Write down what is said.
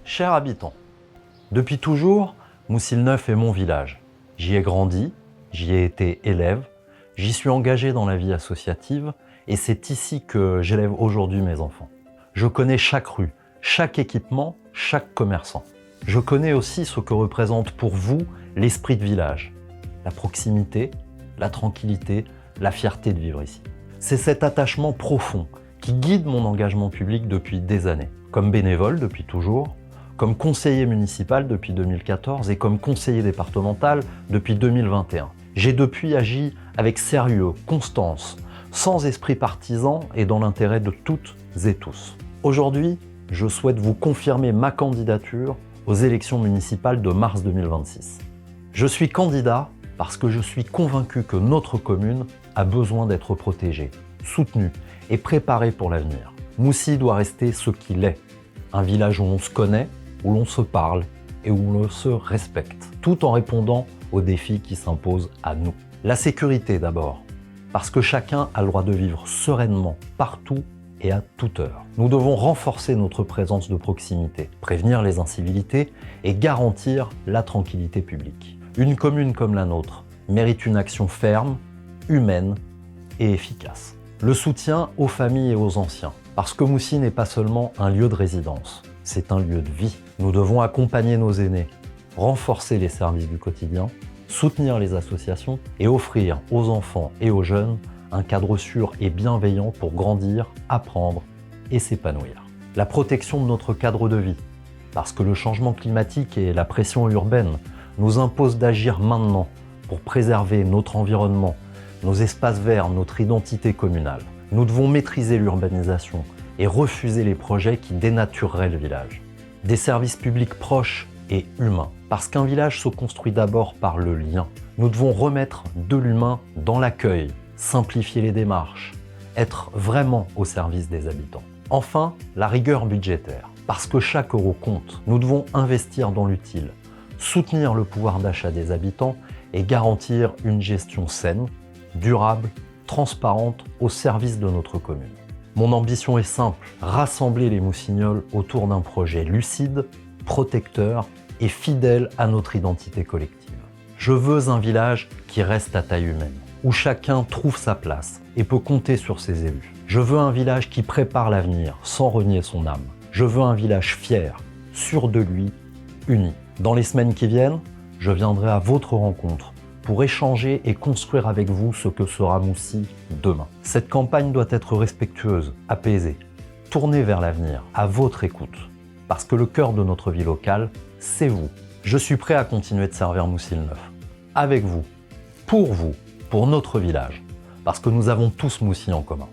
Chers habitants, depuis toujours, Moussil-Neuf est mon village. J'y ai grandi, j'y ai été élève, j'y suis engagé dans la vie associative et c'est ici que j'élève aujourd'hui mes enfants. Je connais chaque rue, chaque équipement, chaque commerçant. Je connais aussi ce que représente pour vous l'esprit de village, la proximité, la tranquillité, la fierté de vivre ici. C'est cet attachement profond qui guide mon engagement public depuis des années, comme bénévole depuis toujours, comme conseiller municipal depuis 2014 et comme conseiller départemental depuis 2021. J'ai depuis agi avec sérieux, constance, sans esprit partisan et dans l'intérêt de toutes et tous. Aujourd'hui, je souhaite vous confirmer ma candidature aux élections municipales de mars 2026. Je suis candidat parce que je suis convaincu que notre commune a besoin d'être protégée, soutenue et préparée pour l'avenir. Moussy doit rester ce qu'il est, un village où l'on se connaît, où l'on se parle et où l'on se respecte, tout en répondant aux défis qui s'imposent à nous. La sécurité d'abord, parce que chacun a le droit de vivre sereinement, partout et à toute heure. Nous devons renforcer notre présence de proximité, prévenir les incivilités et garantir la tranquillité publique. Une commune comme la nôtre mérite une action ferme, humaine et efficace. Le soutien aux familles et aux anciens, parce que Moussy n'est pas seulement un lieu de résidence, c'est un lieu de vie. Nous devons accompagner nos aînés, renforcer les services du quotidien, soutenir les associations et offrir aux enfants et aux jeunes un cadre sûr et bienveillant pour grandir, apprendre et s'épanouir. La protection de notre cadre de vie, parce que le changement climatique et la pression urbaine nous imposent d'agir maintenant pour préserver notre environnement, nos espaces verts, notre identité communale. Nous devons maîtriser l'urbanisation et refuser les projets qui dénatureraient le village. Des services publics proches et humains, parce qu'un village se construit d'abord par le lien. Nous devons remettre de l'humain dans l'accueil, simplifier les démarches, être vraiment au service des habitants. Enfin, la rigueur budgétaire, parce que chaque euro compte. Nous devons investir dans l'utile, soutenir le pouvoir d'achat des habitants et garantir une gestion saine, durable, transparente au service de notre commune. Mon ambition est simple, rassembler les Moussignols autour d'un projet lucide, protecteur et fidèle à notre identité collective. Je veux un village qui reste à taille humaine, où chacun trouve sa place et peut compter sur ses élus. Je veux un village qui prépare l'avenir sans renier son âme. Je veux un village fier, sûr de lui, uni. Dans les semaines qui viennent, je viendrai à votre rencontre pour échanger et construire avec vous ce que sera Moussy demain. Cette campagne doit être respectueuse, apaisée, tournée vers l'avenir, à votre écoute. Parce que le cœur de notre vie locale, c'est vous. Je suis prêt à continuer de servir Moussil-Neuf. Avec vous, pour notre village. Parce que nous avons tous Moussy en commun.